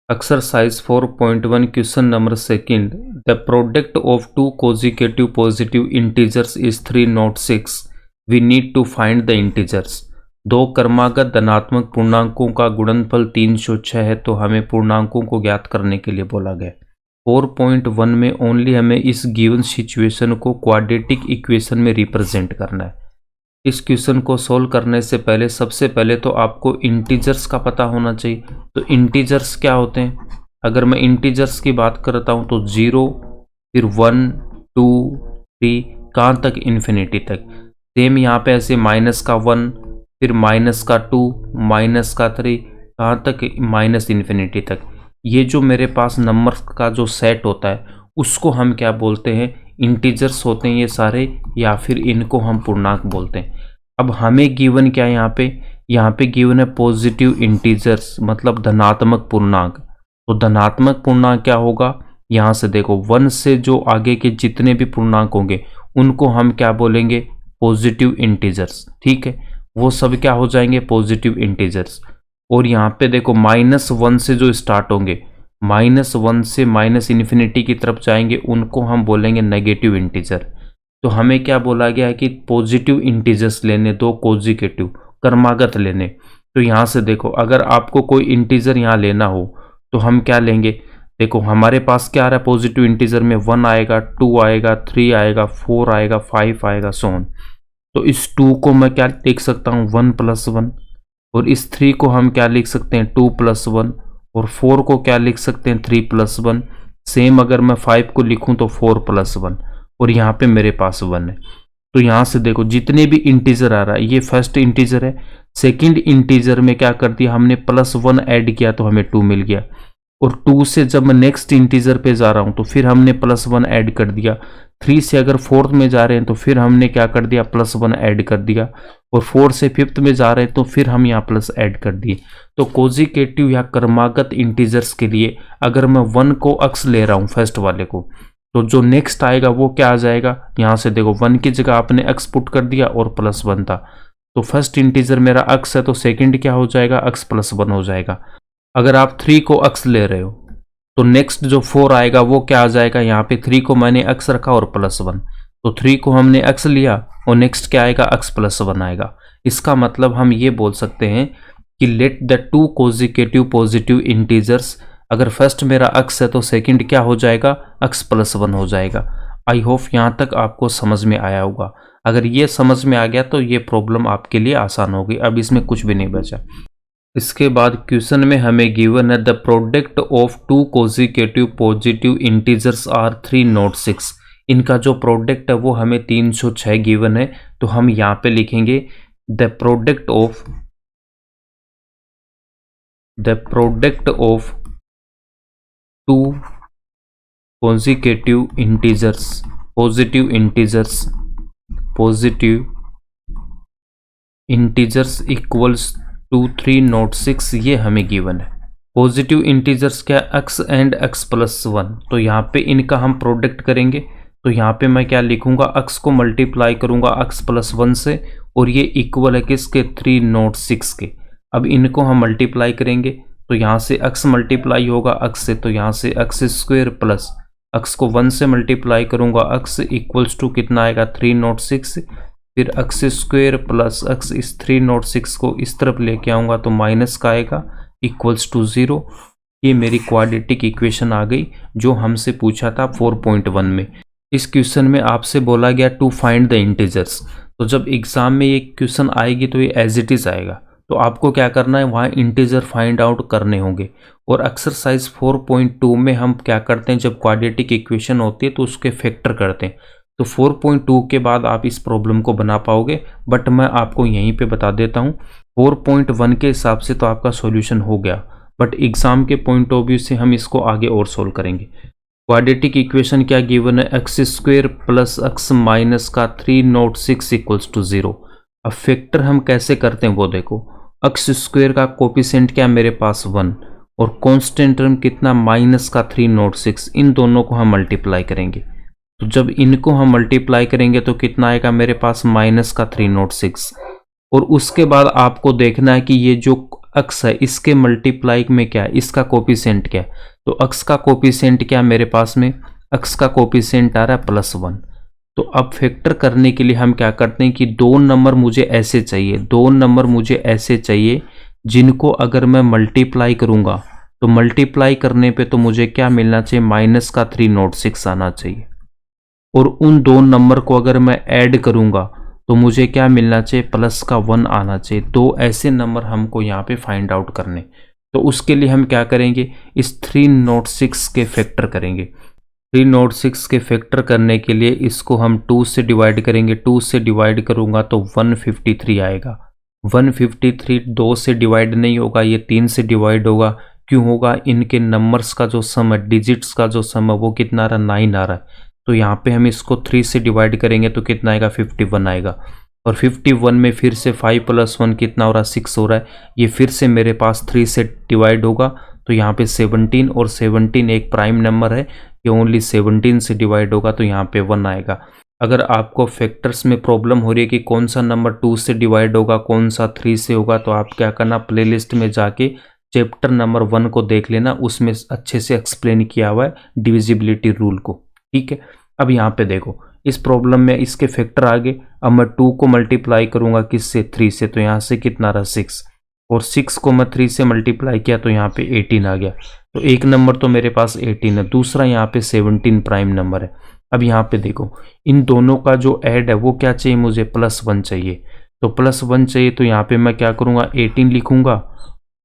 Exercise 4.1 question number second. The product of two consecutive positive integers is 3 not 6. We need to find the integers. दो क्रमागत धनात्मक पूर्णांकों का गुणनफल 306 है, तो हमें पूर्णांकों को ज्ञात करने के लिए बोला गया। 4.1 में ओनली हमें इस गिवन सिचुएशन को क्वाड्रेटिक इक्वेशन में रिप्रेजेंट करना है। इस क्वेश्चन को सॉल्व करने से पहले सबसे पहले तो आपको इंटीजर्स का पता होना चाहिए। तो इंटीजर्स क्या होते हैं? अगर मैं इंटीजर्स की बात करता हूं तो 0, फिर 1, 2, 3, कहाँ तक? इन्फिनिटी तक। सेम यहाँ पे ऐसे माइनस का 1, फिर माइनस का 2, माइनस का 3, कहाँ तक? माइनस इन्फिनिटी तक। ये जो मेरे पास नंबर का जो सेट होता है उसको हम क्या बोलते हैं? इंटीजर्स होते हैं ये सारे, या फिर इनको हम पूर्णांक बोलते हैं। अब हमें गिवन क्या है यहाँ पे गिवन है पॉजिटिव इंटीजर्स, मतलब धनात्मक पूर्णांक। तो धनात्मक पूर्णांक क्या होगा? यहाँ से देखो 1 से जो आगे के जितने भी पूर्णांक होंगे उनको हम क्या बोलेंगे? Positive integers. ठीक है, वो सब क्या हो जाएंगे? Positive integers. और यहाँ पे देखो -1 से जो स्टार्ट होंगे, -1 से माइनस इन्फिनिटी की तरफ जाएंगे, उनको हम बोलेंगे नेगेटिव इंटीजर। तो हमें क्या बोला गया है कि पॉजिटिव इंटीजर्स लेने, दो कॉन्जिक्यूटिव क्रमागत लेने। तो यहाँ से देखो अगर आपको कोई इंटीजर यहाँ लेना हो तो हम क्या लेंगे? देखो हमारे पास क्या आ रहा है पॉजिटिव इंटीजर में? 1 आएगा, 2 आएगा, 3 आएगा, 4 आएगा, 5 आएगा, सो ऑन। तो इस 2 को मैं क्या लिख सकता हूँ? 1 + 1। और इस 3 को हम क्या लिख सकते हैं? 2 + 1। और 4 को क्या लिख सकते हैं? 3 + 1। सेम अगर मैं 5 को लिखूं तो 4 + 1। और यहाँ पे मेरे पास 1 है। तो यहाँ से देखो जितने भी इंटीजर आ रहा है, ये फर्स्ट इंटीजर है। सेकंड इंटीजर में क्या कर दिया हमने? +1 ऐड किया तो हमें 2 मिल गया। और 2 से जब मैं नेक्स्ट इंटीजर पे जा रहा हूँ तो फिर हमने +1 ऐड कर दिया। 3 से अगर 4th में जा रहे हैं तो फिर हमने क्या कर दिया? +1 ऐड कर दिया। और 4 से 5th में जा रहे हैं तो फिर हम यहाँ प्लस ऐड कर दिए। तो कॉन्जिक्यूटिव या क्रमागत इंटीजर्स के लिए अगर मैं 1 को अक्स ले रहा हूँ फर्स्ट वाले को, तो जो नेक्स्ट आएगा वो क्या आ जाएगा? यहाँ से देखो 1 की जगह आपने अक्स पुट कर दिया और +1 था, तो फर्स्ट इंटीजर मेरा अक्स है, तो सेकंड क्या हो जाएगा? अक्स +1 हो जाएगा। अगर आप 3 को अक्स ले रहे हो तो नेक्स्ट जो 4 आएगा वो क्या आ जाएगा? यहाँ पे 3 को मैंने अक्स रखा और +1, तो 3 को हमने अक्स लिया और नेक्स्ट क्या आएगा? अक्स +1 आएगा। इसका मतलब हम ये बोल सकते हैं कि let the two consecutive positive integers, अगर फर्स्ट मेरा अक्स है तो सेकंड क्या हो जाएगा? अक्स +1 हो जाएगा। आई होप यहाँ तक आपको समझ में आया होगा। अगर ये समझ में आ गया तो ये प्रॉब्लम आपके लिए आसान होगी। अब इसमें कुछ भी नहीं बचा। इसके बाद क्वेश्चन में हमें गिवन है the product of two consecutive positive integers are 3 not 6। इनका जो प्रोडक्ट है वो हमें 306 गिवन है। तो हम यहाँ पे लिखेंगे the product of two consecutive integers equals to 3 not 6, ये हमें गिवन है। पॉजिटिव इंटीजर्स क्या? x and x +1। तो यहाँ पे इनका हम प्रोडक्ट करेंगे। तो यहाँ पे मैं क्या लिखूंगा? x को मल्टीप्लाई करूंगा x +1 से, और ये इक्वल है किसके? 3 not 6 के। अब इनको हम मल्टीप्लाई करेंगे तो यहाँ से x मल्टीप्लाई होगा x से, तो यहाँ से x² प्लस x को 1 से मल्टीप्लाई करूंगा x इक्वल्स टू कितना आएगा? 3 not 6। फिर x² प्लस x, इस 3 not 6 को इस तरफ लेके आऊँगा तो माइनस का आएगा इक्वल्स टू 0। ये मेरी क्वाड्रेटिक इक्वेशन आ गई जो हमसे पूछा था 4.1 में। इस क्वेश्चन में आपसे बोला गया टू फाइंड द इंटीजर्स। तो जब एग्जाम में ये क्वेश्चन आएगी तो ये एज इट इज़ आएगा। तो आपको क्या करना है? वहाँ इंटीजर फाइंड आउट करने होंगे। और एक्सरसाइज 4.2 में हम क्या करते हैं? जब क्वाड्रेटिक इक्वेशन होती है तो उसके फैक्टर करते हैं। तो 4.2 के बाद आप इस प्रॉब्लम को बना पाओगे, बट मैं आपको यहीं पे बता देता हूँ 4.1 के हिसाब से तो आपका सॉल्यूशन हो गया, बट एग्जाम के पॉइंट ऑफ व्यू से हम इसको आगे और सोल्व करेंगे। क्वाड्रेटिक इक्वेशन क्या गिवन है? x² प्लस x माइनस का 3 not 6 इक्वल्स टू 0। अब फैक्टर हम कैसे करते हैं वो देखो। x² का कोफिशिएंट क्या मेरे पास? 1, और कांस्टेंट टर्म कितना? माइनस का 3 not 6। इन दोनों को हम मल्टीप्लाई करेंगे। तो जब इनको हम मल्टीप्लाई करेंगे तो कितना आएगा मेरे पास? माइनस का 3 not 6। और उसके बाद आपको देखना है कि ये जो अक्स है इसके मल्टीप्लाई में क्या है, इसका कोफिशिएंट क्या है, तो अक्स का कोफिशिएंट क्या है मेरे पास में, अक्स का कोफिशिएंट आ रहा है +1। तो अब फैक्टर करने के लिए हम क्या करते हैं कि दो नंबर मुझे ऐसे चाहिए, दो नंबर मुझे ऐसे चाहिए जिनको अगर मैं मल्टीप्लाई करूंगा तो मल्टीप्लाई करने पे तो मुझे क्या मिलना चाहिए, -306 आना चाहिए। और उन दो नंबर को अगर मैं ऐड करूंगा तो मुझे क्या मिलना चाहिए, +1 आना चाहिए। दो ऐसे नंबर हमको यहाँ पे फाइंड आउट करने, तो उसके लिए हम क्या करेंगे, इस 306 के फैक्टर करेंगे। 306 के फैक्टर करने के लिए इसको हम 2 से डिवाइड करेंगे, 2 से डिवाइड करूंगा तो 153 आएगा। 153 2 से डिवाइड नहीं होगा, ये 3 से डिवाइड होगा। क्यों होगा, इनके नंबर्स का जो सम है, डिजिट्स का जो सम है वो कितना आ रहा है, 9 आ रहा है। तो यहाँ पे हम इसको 3 से डिवाइड करेंगे तो कितना आएगा, 51 आएगा। और 51 में फिर से 5 + 1 कितना हो रहा है, 6 हो रहा है। ये फिर से मेरे पास 3 से डिवाइड होगा तो यहाँ पे 17, और 17 एक प्राइम नंबर है, ये ओनली 17 से डिवाइड होगा तो यहाँ पे 1 आएगा। अगर आपको फैक्टर्स में प्रॉब्लम हो रही है कि कौन सा नंबर 2 से डिवाइड होगा, कौन सा 3 से होगा, तो आप क्या करना, प्लेलिस्ट में जाके चैप्टर नंबर 1 को देख लेना, उसमें अच्छे से एक्सप्लेन किया हुआ है डिविजिबिलिटी रूल को। ठीक है, अब यहाँ पे देखो इस प्रॉब्लम में इसके फैक्टर आगे, अब मैं 2 को मल्टीप्लाई करूंगा किससे, 3 से, तो यहाँ से कितना रहा, 6, और 6 को मैं 3 से मल्टीप्लाई किया तो यहाँ पे 18 आ गया। तो एक नंबर तो मेरे पास 18 है, दूसरा यहाँ पे 17 प्राइम नंबर है। अब यहाँ पे देखो इन दोनों का जो ऐड है वो क्या चाहिए, मुझे +1 चाहिए। तो +1 चाहिए तो यहाँ पे मैं क्या करूँगा, 18 लिखूंगा।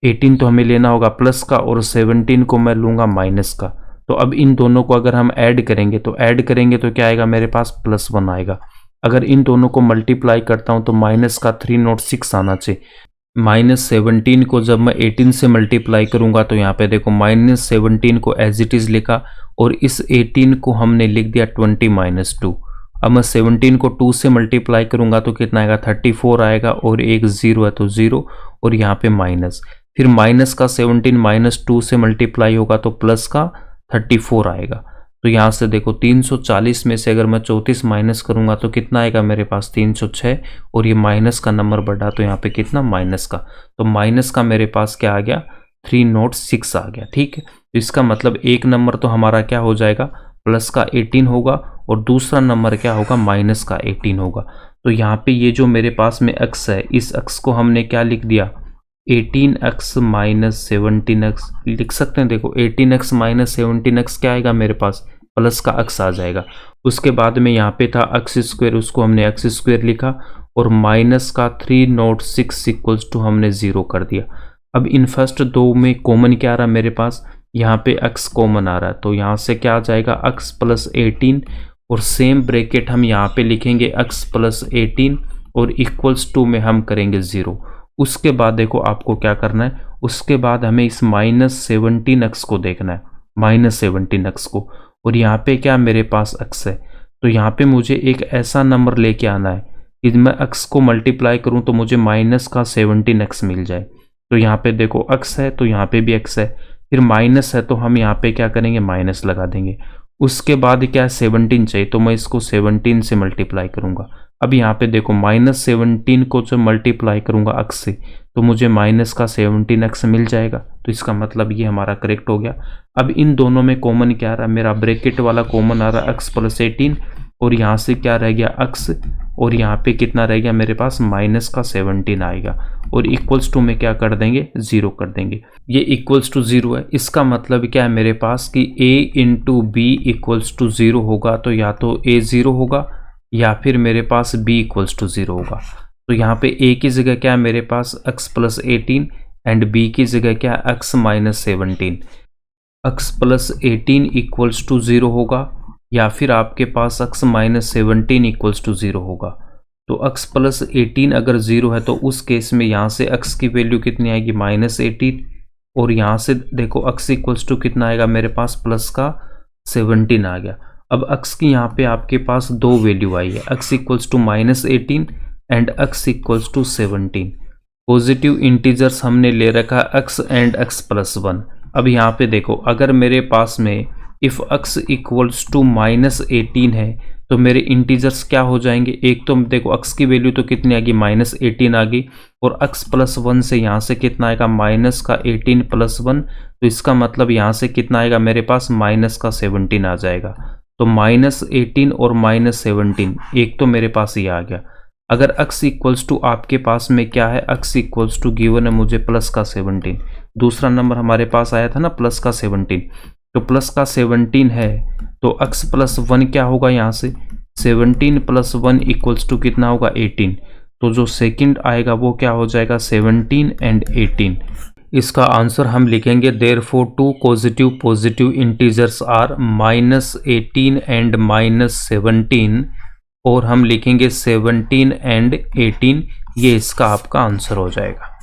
18 तो हमें लेना होगा प्लस का, और 17 को मैं लूँगा माइनस का। तो अब इन दोनों को अगर हम ऐड करेंगे तो क्या आएगा, मेरे पास +1 आएगा। अगर इन दोनों को मल्टीप्लाई करता हूँ तो -306 आना चाहिए। -17 को जब मैं 18 से मल्टीप्लाई करूंगा तो यहाँ पे देखो -17 को एज इट इज़ लिखा, और इस 18 को हमने लिख दिया 20 - 2। अब मैं 17 को 2 से मल्टीप्लाई करूंगा तो कितना आएगा, 34 आएगा, और एक 0 है तो 0, और यहाँ पे माइनस, फिर माइनस का 17 - 2 से मल्टीप्लाई होगा तो प्लस का 34 आएगा। तो यहाँ से देखो 340 में से अगर मैं 34 माइनस करूंगा तो कितना आएगा, मेरे पास 306, और ये माइनस का नंबर बढ़ा तो यहाँ पे कितना, माइनस का, तो माइनस का मेरे पास क्या आ गया, 306 आ गया। ठीक है, तो इसका मतलब एक नंबर तो हमारा क्या हो जाएगा, प्लस का 18 होगा, और दूसरा नंबर क्या होगा, माइनस का 18 होगा। तो यहाँ पे ये जो मेरे पास में अक्स है, इस अक्स को हमने क्या लिख दिया, 18x - 17x लिख सकते हैं। देखो 18x - 17x क्या आएगा, मेरे पास प्लस का अक्स आ जाएगा। उसके बाद में यहाँ पे था अक्स स्क्वायर, उसको हमने अक्स स्क्वायर लिखा, और माइनस का 306 इक्वल्स टू हमने 0 कर दिया। अब इन फर्स्ट दो में कॉमन क्या आ रहा है, मेरे पास यहाँ पे अक्स कॉमन आ रहा है, तो यहाँ से क्या आ जाएगा, अक्स + 18, और सेम ब्रैकेट हम यहाँ पे लिखेंगे अक्स + 18, और इक्वल्स टू में हम करेंगे 0। उसके बाद देखो आपको क्या करना है, उसके बाद हमें इस -17x को देखना है, -17x को, और यहाँ पे क्या मेरे पास अक्स है, तो यहाँ पे मुझे एक ऐसा नंबर लेके आना है कि मैं अक्स को मल्टीप्लाई करूँ तो मुझे -17x मिल जाए। तो यहाँ पे देखो अक्स है तो यहाँ पे भी अक्स है, फिर माइनस है तो हम यहाँ पे क्या करेंगे, माइनस लगा देंगे। उसके बाद क्या है, 17 चाहिए, तो मैं इसको 17 से मल्टीप्लाई करूँगा। अब यहाँ पे देखो -17 को जब मल्टीप्लाई करूंगा अक्स से तो मुझे माइनस का 17x मिल जाएगा। तो इसका मतलब ये हमारा करेक्ट हो गया। अब इन दोनों में कॉमन क्या आ रहा है, मेरा ब्रैकेट वाला कॉमन आ रहा है अक्स + 18, और यहाँ से क्या रह गया, अक्स, और यहाँ पे कितना रह गया, मेरे पास माइनस का 17 आएगा, और इक्वल्स टू में क्या कर देंगे, 0 कर देंगे। ये इक्वल्स टू 0 है, इसका मतलब क्या है मेरे पास कि a × b = 0 होगा, तो या तो a 0 होगा या फिर मेरे पास b = 0 होगा। तो यहाँ पे a की जगह क्या है, मेरे पास x + 18, एंड b की जगह क्या है, x - 17। x + 18 = 0 होगा, या फिर आपके पास x - 17 = 0 होगा। तो x + 18 अगर 0 है तो उस केस में यहाँ से x की वैल्यू कितनी आएगी, -18, और यहाँ से देखो x = कितना आएगा, मेरे पास प्लस का 17 आ गया। अब x की यहाँ पे आपके पास दो वैल्यू आई है, x = -18 and x = 17। Positive integers हमने ले रखा x एंड x + 1। अब यहाँ पे देखो अगर मेरे पास में इफ़ x = -18 है तो मेरे इंटीजर्स क्या हो जाएंगे, एक तो देखो अक्स की वैल्यू तो कितनी आ गई -18 आ गई, और अक्स प्लस 1 से यहाँ से कितना आएगा माइनस का 18 प्लस 1, तो इसका मतलब यहाँ से कितना आएगा मेरे पास माइनस का 17 आ जाएगा। तो -18 और -17 एक तो मेरे पास ये आ गया। अगर अक्स इक्वल्स टू आपके पास में क्या है, अक्स इक्वल्स टू गिवन है मुझे प्लस का 17, दूसरा नंबर हमारे पास आया था ना प्लस का 17, तो प्लस का 17 है तो अक्स प्लस 1 क्या होगा, यहाँ से 17 प्लस 1 इक्वल्स टू कितना होगा 18, तो जो सेकंड आएगा वो क्या हो जाएगा 17 एंड 18। इसका आंसर हम लिखेंगे therefore two positive integers are -18 and -17, और हम लिखेंगे 17 एंड 18, ये इसका आपका आंसर हो जाएगा।